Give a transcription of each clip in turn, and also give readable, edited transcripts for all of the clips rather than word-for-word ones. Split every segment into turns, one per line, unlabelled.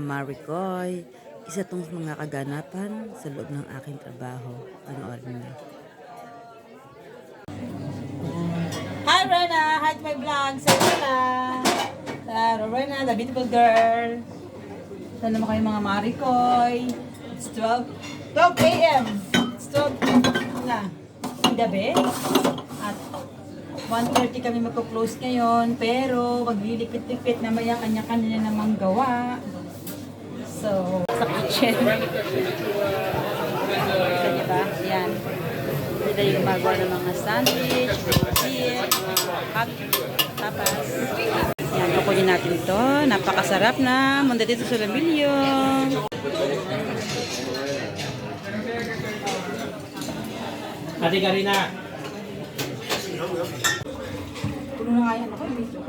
Maricoy. Isa tong mga kaganapan sa loob ng aking trabaho. Panoorin niyo.
Hi Rena! Hi to my vlog! Say Rena! Rena, the beautiful girl! Saan naman kayo mga Maricoy? It's 12 a.m. It's 12 na. Gabi. At 1:30 kami magpo-close ngayon. Pero maglilipit-lipit na may ang kanya-kanya namang gawa. So, sa kitchen. Kita niyo ba? Yan. Sila yung gumagawa ng mga sandwich, chip, hot, tapas. Yan, kukunin natin ito. Napakasarap na. Munda dito sa Lamilyo.
Ate Karina.
Puno na nga yan ako. Medyo.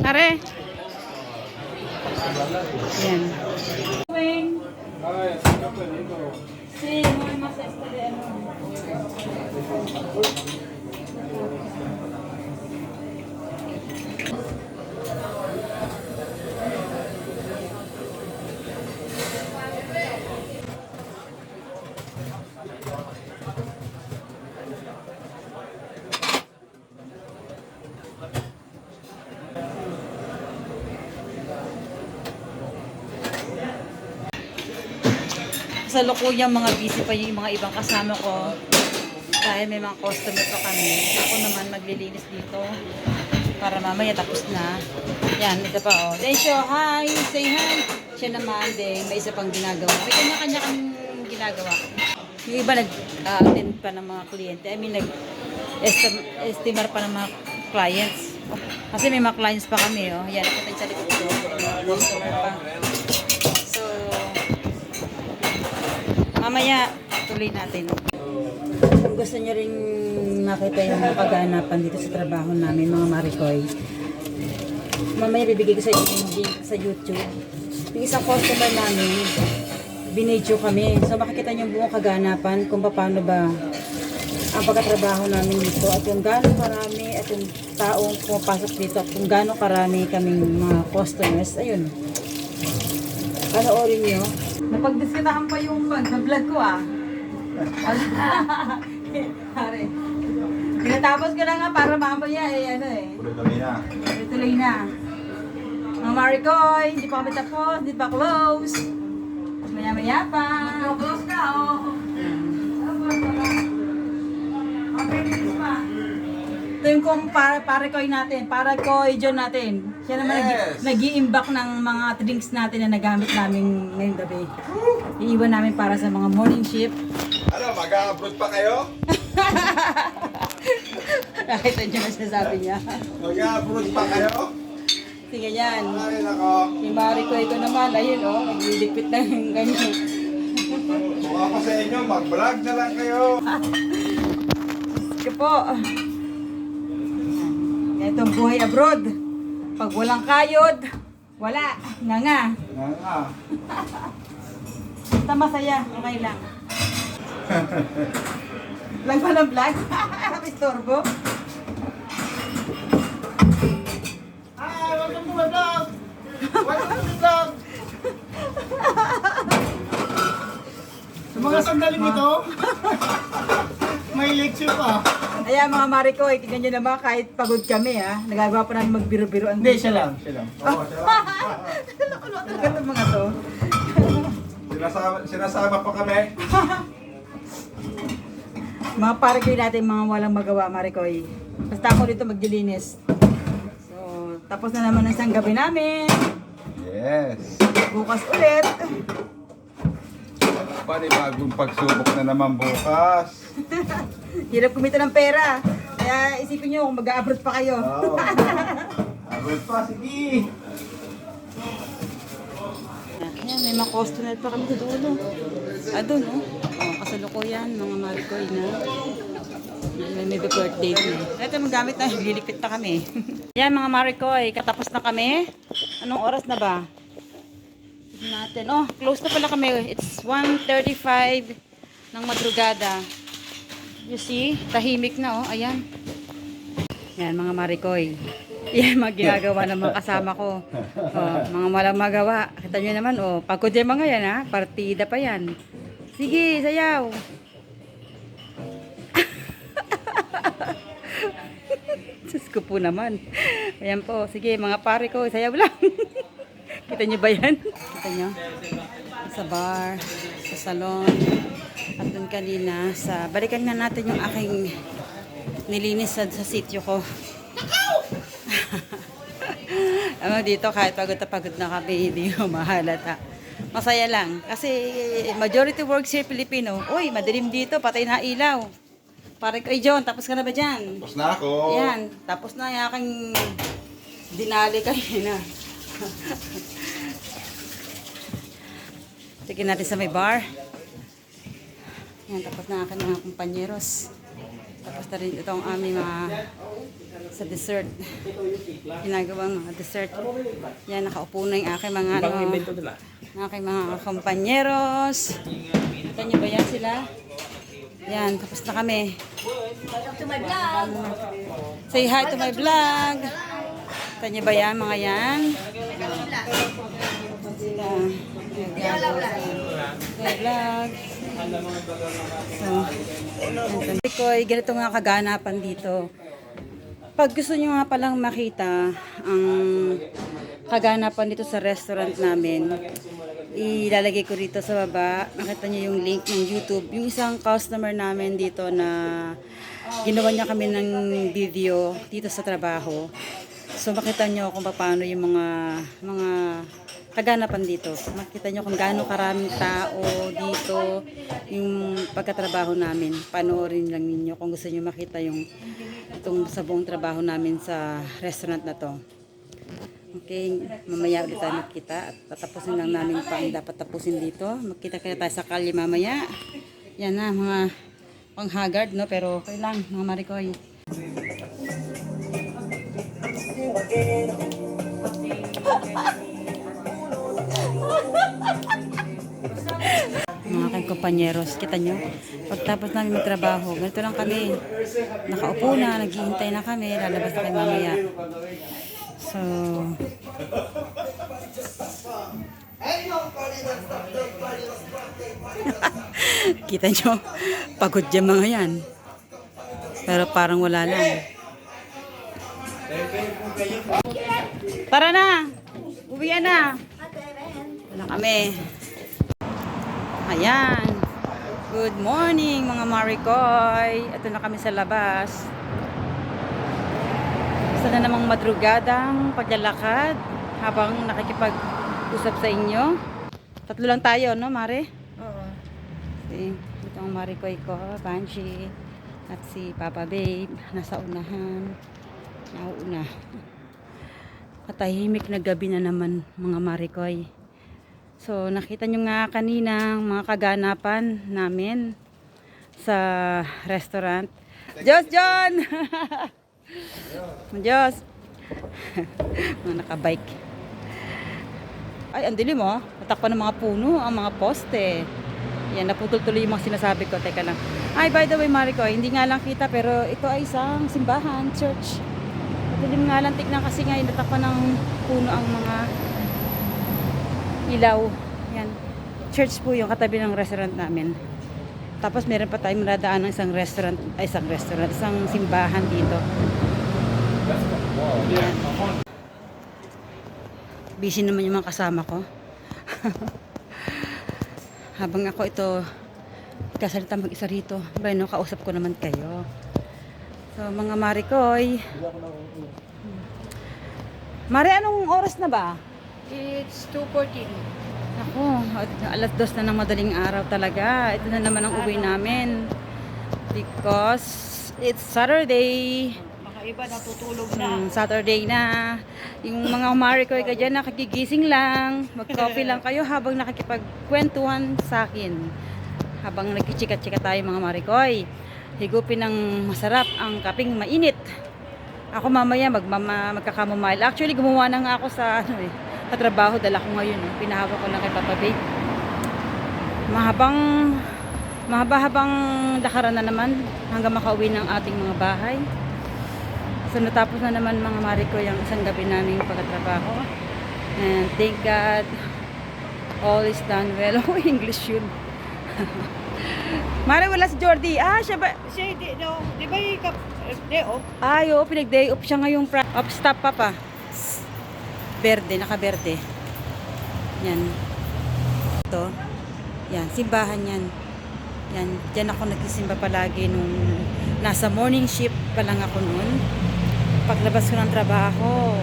Are. Yan. Wing. Sí, muy más este de sa lukuyang mga busy pa yung mga ibang kasama ko dahil may mga customer pa kami. Ako naman maglilinis dito para mamaya tapos na. Yan, ito pa oh. Densyo, hi! Say hi! Siya naman din, may isa pang ginagawa. May kanya-kanya kang ginagawa. Yung iba nag-attend pa ng mga kliyente. I mean, nag-estimar pa ng mga clients. Kasi may mga clients pa kami oh. Yan, ito yung sa likod ko. Customer pa. Mamaya, tuloy natin. Kung gusto niyo rin makita yung kaganapan dito sa trabaho namin, mga Maricoy, mamaya bibigay ko sa inyo sa YouTube. Yung isang customer namin, binidyo kami. So makikita niyo yung buong kaganapan kung paano ba ang pagkatrabaho namin dito at kung gaano karami at yung taong pumapasok dito at kung gaano karami kaming mga customers. Ayun. Panoorin nyo. Napagdiskitahan pa yung pag-vlog ko ah. Pare. Tinatapos ko na nga para mamaya ano eh.
Tuloy na.
Tuloy na. Mga Maricoy, hindi pa kami tapos, hindi pa close. Maya-maya pa. Close ka oh. Ito yung kung Maricoy natin, Maricoy John natin. Siya naman nag-i-imbak ng mga drinks natin na nagamit namin ngayong gabi. Iiwan namin para sa mga morning shift.
Ano, mag-a-upload pa kayo?
Nakita niyo na sinasabi niya.
Mag-a-upload pa kayo?
Sige yan.
Ay, nako.
Si Maricoy ko naman, ayun oh, naglilipit na yung ganyan.
Kung ako sa inyo, mag-vlog na lang kayo.
Sige po. Itong buhay abroad. Pag walang kayod, wala. Nga. Basta masaya, okay lang. Vlog pa ng vlog? Istorbo?
Hi, welcome to my vlog. Welcome to my vlog. Sa mga sandaling ito, may lecture pa.
Ayan mga Maricoy, tignan nyo naman kahit pagod kami ha. Nagagawa pa namin magbiro-biroan.
Hindi, siya lang.
Nakulo talaga itong mga to.
Sinasama pa kami.
Mga Maricoy natin, mga walang magawa Maricoy. Basta ako dito maglilinis. So, tapos na naman ang isang gabi namin.
Yes.
Bukas ulit.
Panibagong pagsubok na naman bukas.
Hirap kumita ng pera. Kaya isipin nyo kung mag-a-abroad pa kayo.
Oo. Upload pa, sige.
Yan, may mga customer pa kami sa dulo. Doon, oh. Kasalukuyan, mga Maricoy na. May birthday din. Ito, magamit na. Lilipit na kami. Yan, mga Maricoy. Katapos na kami. Anong oras na ba? natin. Oh, close na pala kami. It's 1:35 ng madrugada. You see? Tahimik na, oh. Ayan. Yan, mga Marikoy. Yan, mga ginagawa ng mga kasama ko. Oh, mga walang magawa. Kita nyo naman, oh. Pagod yung mga yan, ha. Partida pa yan. Sige, sayaw. Diyos ko po naman. Ayan po. Sige, mga pare ko, sayaw lang. Kita nyo ba yan? Kita nyo? Sa bar, sa salon, at dun kanina, sa... Balikan na natin yung aking nilinis sa sityo ko. Dito, kahit pagod na kami, hindi ko mahalata. Masaya lang. Kasi majority works here Filipino. Uy, madilim dito, patay na ilaw. Pare ko, John, tapos ka na ba dyan?
Tapos na ako.
Yan, tapos na yung aking dinali kayo na. Tignan natin sa may bar. Yan, tapos na aking mga kumpanyeros. Tapos na rin itong aming mga sa dessert. Ginagawang mga dessert. Yan, nakaupo na yung aking mga aking mga kumpanyeros. Kita nyo ba yan sila? Yan, tapos na kami. Say hi to my vlog. Kita nyo ba yan, mga yan? My vlog. So, ganito nga kaganapan dito. Pag gusto nyo nga palang makita ang kaganapan dito sa restaurant namin, ilalagay ko rito sa baba. Makita nyo yung link ng YouTube. Yung isang customer namin dito na ginawa niya kami ng video dito sa trabaho. So makita nyo kung paano yung mga kaganapan dito. Makita nyo kung gaano karaming tao dito, yung pagkatrabaho namin. Panoorin lang ninyo kung gusto nyo makita yung itong sa buong trabaho namin sa restaurant na to. Okay, mamaya ulit tayo magkita at tatapusin lang namin pa ang dapat tapusin dito. Magkita kaya tayo sa kalye mamaya. Yan na, mga pang-haggard, no? Pero okay lang, mga Marikoy. Mga aking kompanyeros, kita nyo, pagtapos namin magtrabaho, ganito lang kami. Nakaupo na, naghihintay na kami, lalabas na kayo mamaya. So, kita nyo, pagod yung mga yan. Pero parang wala lang. Tara na! Uwian na! Wala kami. Ayan. Good morning mga Marikoy. Ito na kami sa labas. Isa na namang madrugadang paglalakad habang nakikipag-usap sa inyo. Tatlo lang tayo, no, Mare?
Oo.
Ito ang Marikoy ko, Banshee, at si Papa Babe, nasa unahan. Nauuna. Katahimik na gabi na naman, mga Marikoy. So, nakita nyo nga kanina mga kaganapan namin sa restaurant. Diyos, John! Diyos! Mga nakabike. Ay, ang dilim oh. Natakpan ng mga puno, ang mga poste. Yan, naputol tuloy yung mga sinasabi ko. Teka lang. Ay, by the way, Mariko, hindi nga lang kita, pero ito ay isang simbahan, church. Madilim nga lang, tignan kasi nga, natakpan ng puno ang mga ilaw. Yan. Church po yung katabi ng restaurant namin. Tapos meron pa tayong nadaan ng isang simbahan dito. Yan. Busy naman yung mga kasama ko. Habang ako ito kasalita mag-isa rito. Bueno, kausap ko naman kayo. So, mga Marikoy. Mare, anong oras na ba?
It's 2:14.
Ako, alas 2 na ng madaling araw talaga. Ito na naman ang uwi namin. Because it's Saturday.
Mga iba natutulog na.
Saturday na. Yung mga Marikoy ka dyan, nakikigising lang. Mag-coffee lang kayo habang nakikipagkwentuhan sa akin. Habang nagkichika-chika tayo mga Marikoy. Higupin ng masarap ang kaping mainit. Ako mamaya magkakamomile. Actually, gumawa na nga ako sa katrabaho, dala ko ngayon. Pinahawak ko lang kay Papa Babe. Mahaba-habang lakaran na naman hanggang makauwi ng ating mga bahay. So natapos na naman mga Mariko yung isang gabi namin pagkatrabaho. And thank God, all is done well. Oh, English yun. Mare, wala si Jordy. Ah, siya ba?
Siya, di ba yung day off?
Ay, oo, pinag-day off siya ngayong off stop pa pa. Berde, naka-berde. Yan. Ito. Yan, simbahan yan. Yan, dyan ako nagsisimba palagi nung nasa morning shift pa lang ako noon. Paglabas ko ng trabaho,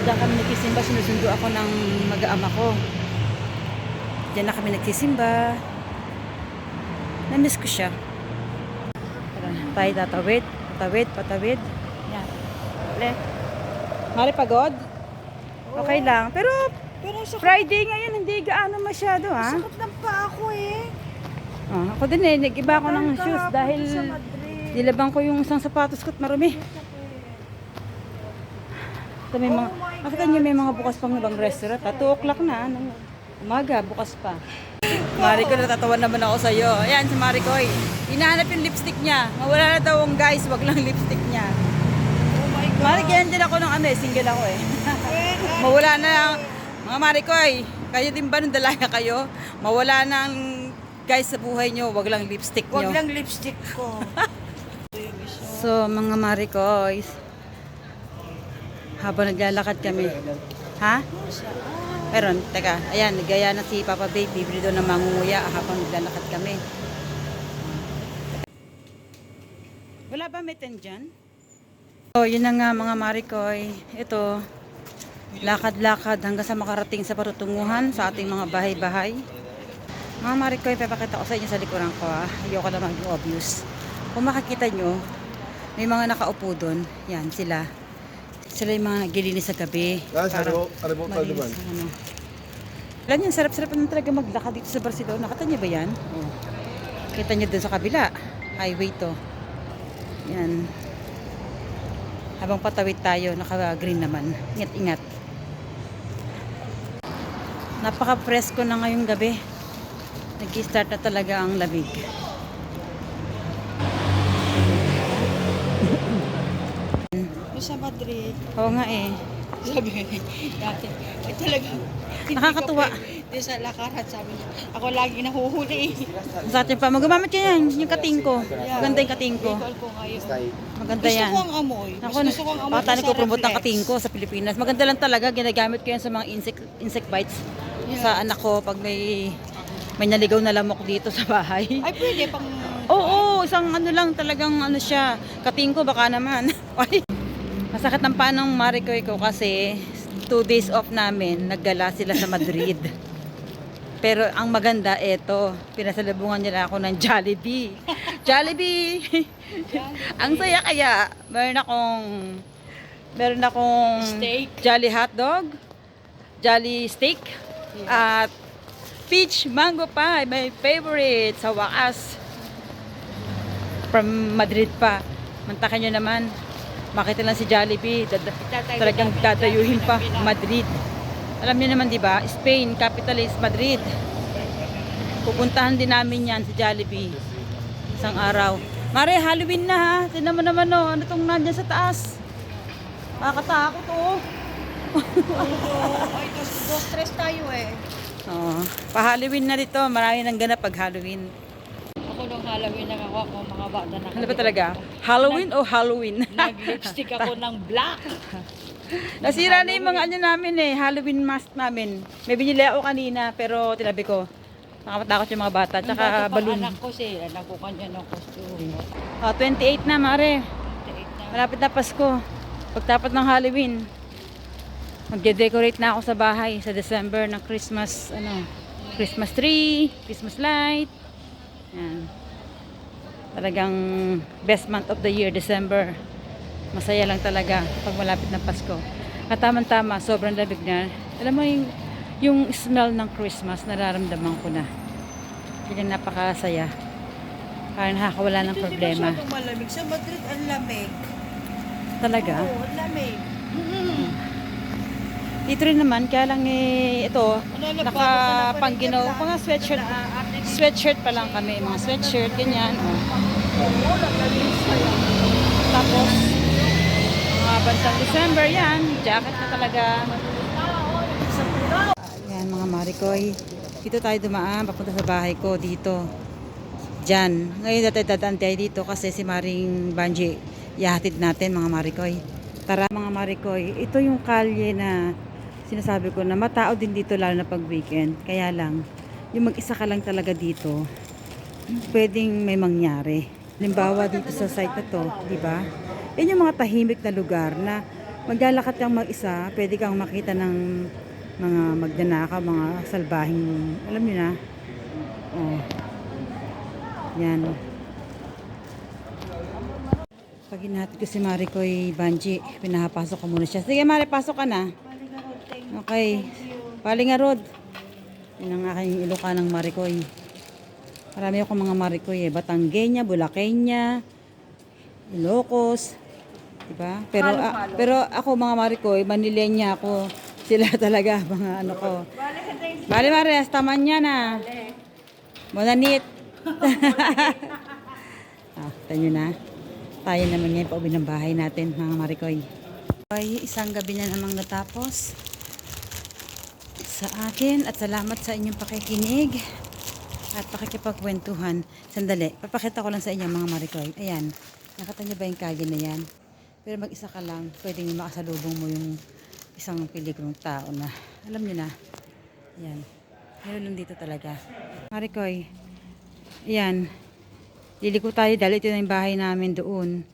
diyan kami nagsisimba, sinusundo ako ng mag-aama ko. Diyan na kami nagsisimba. Na-miss ko siya. Tara, tayo tatawid, patawid. Yan. Left. Mari pagod? Okay lang. Pero
Pero
Friday ngayon, hindi gaano masyado, ha?
sakit ng paa ko eh.
Oh, ako din eh, nag-iba ako ng shoes dahil
Sa Madrid.
nilabang ko yung isang sapatos ko at marumi. Ito may mga, nakita niyo may mga bukas pang ibang restaurant. 2 o'clock na, ng umaga, bukas pa. Mariko, natatawa naman ako sa'yo. Ayan, si Marikoy. Hinahanap yung lipstick niya. Mawala na daw ang guys, wag lang lipstick niya.
Oh my God.
Marik, yan din ako ng ano eh, single ako eh. Mawala na lang. Mga Marikoy, kayo din ba nung dalaya kayo? Mawala na ang guys sa buhay nyo, wag lang lipstick nyo.
Wag lang lipstick ko.
So, mga Marikoy, habang naglalakad kami. Ha? Meron, teka, ayan, nagaya na si Papa Babe, bibili doon ng mangunguya habang naglalakad kami. Wala ba meten dyan? So, yun na nga mga Marikoy. Ito, lakad-lakad hanggang sa makarating sa patutunguhan sa ating mga bahay-bahay. Mga Marikoy, papakita ko sa inyo sa likuran ko ha. Ayoko na maging obvious. Kung makikita nyo, may mga nakaupo doon. Yan, sila. Sila yung mga naglilinis sa gabi.
Ano po
malinis ang ano. Alam niyo, sarap-sarap naman talaga maglakad dito sa Barcelona. Nakita niyo ba yan? Oh. Kita niyo doon sa kabila. Highway to. Yan. Habang patawid tayo, naka-green naman. Ingat-ingat. Napaka-presko na ngayong gabi. Nag-start na talaga ang lamig.
Sa Madrid.
Oo nga eh.
Sabi dati. Ay talaga.
Nakakatuwa.
Hindi sa lakaran sabi niya. Ako lagi nahuhuli.
Sa atin pa, magumamit ka yan. Yung kating ko. Maganda yung kating ko.
Recall ko ngayon.
Maganda
Gusto
yan.
ko ang amoy. Mas
Ako,
gusto ko ang amoy
patali
sa
ko promote ng
reflex.
kating ko sa Pilipinas. Maganda lang talaga. Ginagamit ko yan sa mga insect bites. Sa anak ko pag may naligaw na lamok dito sa bahay.
Ay pwede pang...
Oo, isang ano lang talagang ano siya. Kating ko baka naman. Ay, masakit ng paa ng Marikoy ko kasi 2 days off namin. Naggala sila sa Madrid. Pero ang maganda, eto, pinasalubungan nila ako ng Jollibee. Jollibee! Ang saya kaya. Meron akong
Steak.
Jolly hotdog, Jolly steak, at peach mango pie, my favorite sa wakas. From Madrid pa. Mantakan nyo naman. Makita lang si Jollibee, talagang dadayuhin pa Madrid. Alam niyo naman 'di ba? Spain, capital is Madrid. Pupuntahan din namin 'yan si Jollibee isang araw. Mare, Halloween na ha. Tingnan mo naman oh, ano tong nandiyan sa taas. Nakakatakot oh.
Ay, stress tayo eh.
Oh, pa-Halloween na dito. Marami nang ganap pag Halloween.
Ako nung Halloween nakakuha ko mga bata na.
Ano ba talaga? Halloween o Halloween?
Nag-lipstick ako ng black.
Nasira na yung mga ano namin eh, Halloween mask namin. May binili ako kanina pero tinabi ko. Nakakatakot yung mga bata. Tsaka balloon.
Anak ko sila, nakukuha niya ng costume.
28 na, Mare.
28 na.
Malapit na Pasko. Pagtapat ng Halloween, magde-decorate na ako sa bahay sa December ng Christmas, Christmas tree, Christmas light. Yan. Talagang best month of the year, December. Masaya lang talaga pag malapit ng Pasko. At tamang-tama, sobrang lamig na. Alam mo yung smell ng Christmas, nararamdaman ko na. Yan napakasaya. Parang nakakawala ng problema.
Hindi masyadong malamig. Sa Madrid, ang lamig.
Talaga?
Oo, ang lamig.
Dito rin naman, kaya lang ito, nakapangginaw, mga sweatshirt pa lang kami, mga sweatshirt, ganyan. Oh. Tapos, mga bansang December, yan, jacket na talaga. Yan mga Marikoy, dito tayo dumaan, papunta sa bahay ko, dito. Diyan. Ngayon dadaan tayo dito kasi si Maring Banji ihahatid natin mga Marikoy. Tara mga Marikoy, ito yung kalye na sinasabi ko na matao din dito lalo na pag weekend. Kaya lang, yung mag-isa ka lang talaga dito, pwedeng may mangyari. Halimbawa dito sa site na to, di ba? Yan yung mga tahimik na lugar na maglalakad kang mag-isa, pwede kang makita ng mga magdanaka, mga salbahing, alam niyo na. Oh. Yan. Pag hinatid ko si Marikoy Banji, pinapasok ko muna siya. Sige Mari, pasok ka na. Okay. Palinga Road. Yan ang aking Ilocanang Marikoy. Marami akong mga Marikoy eh. Batangueña, Bulaqueña, Ilocos. Diba? Pero ako mga Marikoy, Manilenya ako. Sila talaga mga ano ko. Bale Mari, hasta mañana. Bonanit. Tanyo na. Tayo naman ngayon pauwi ng bahay natin mga Marikoy. Okay, isang gabi na namang natapos sa akin at salamat sa inyong pakikinig at pakikipagkwentuhan. Sandali, papakita ko lang sa inyo mga Marikoy. Ayan, nakita niyo ba yung kage na yan? Pero mag-isa ka lang, pwedeng makasalubong mo yung isang piligrong tao na alam niyo na. Ayan, meron lang dito talaga. Marikoy, ayan, liliko tayo dahil ito na yung bahay namin doon.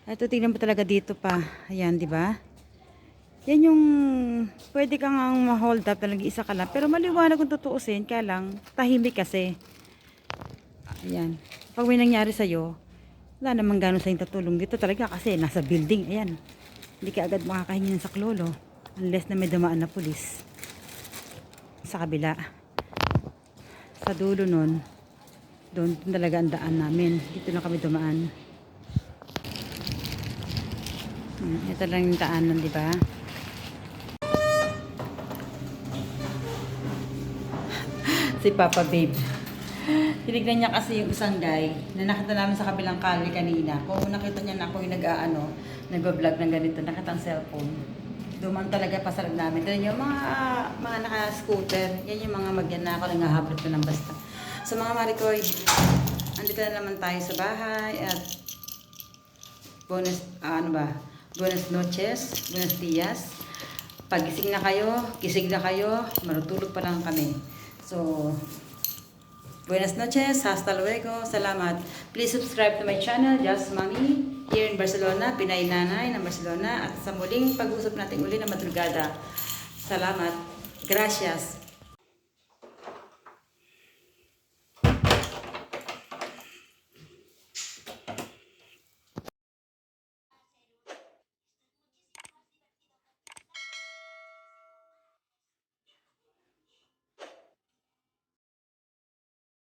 At tingnan mo talaga dito pa. Ayan, di ba? Yan yung pwede kang ma-hold up talaga isa ka lang. Pero maliwanag kung tutuusin, kaya lang tahimik kasi. Ayan. Pag may nangyari sa'yo, wala namang gano'n sa'yo tutulong dito talaga kasi nasa building. Ayan. Hindi ka agad makakahingi ng saklolo unless na may dumaan na pulis. Sa kabila. Sa dulo nun, doon talaga ang daan namin. Dito na kami dumaan. Ito lang yung daanan, di ba? Si Papa Babe. Tinignan niya kasi yung isang guy na nakita namin sa kabilang kalye kanina. Kung nakita niya na ako yung nag-vlog ng ganito, nakita ang cellphone. Duman talaga pasarag namin. Ito yung mga naka-scooter. Yan yung mga magyanako na ngahablot ko ng basta. So mga Marikoy, andito na naman tayo sa bahay at buenas noches, buenos dias. Pagising na kayo, gising na kayo, marutulog pa lang kami. So, buenas noches, hasta luego, salamat. Please subscribe to my channel, Just Mommy, here in Barcelona, Pinay Nanay ng Barcelona. At sa muling pag-usap natin uli na madrugada. Salamat. Gracias.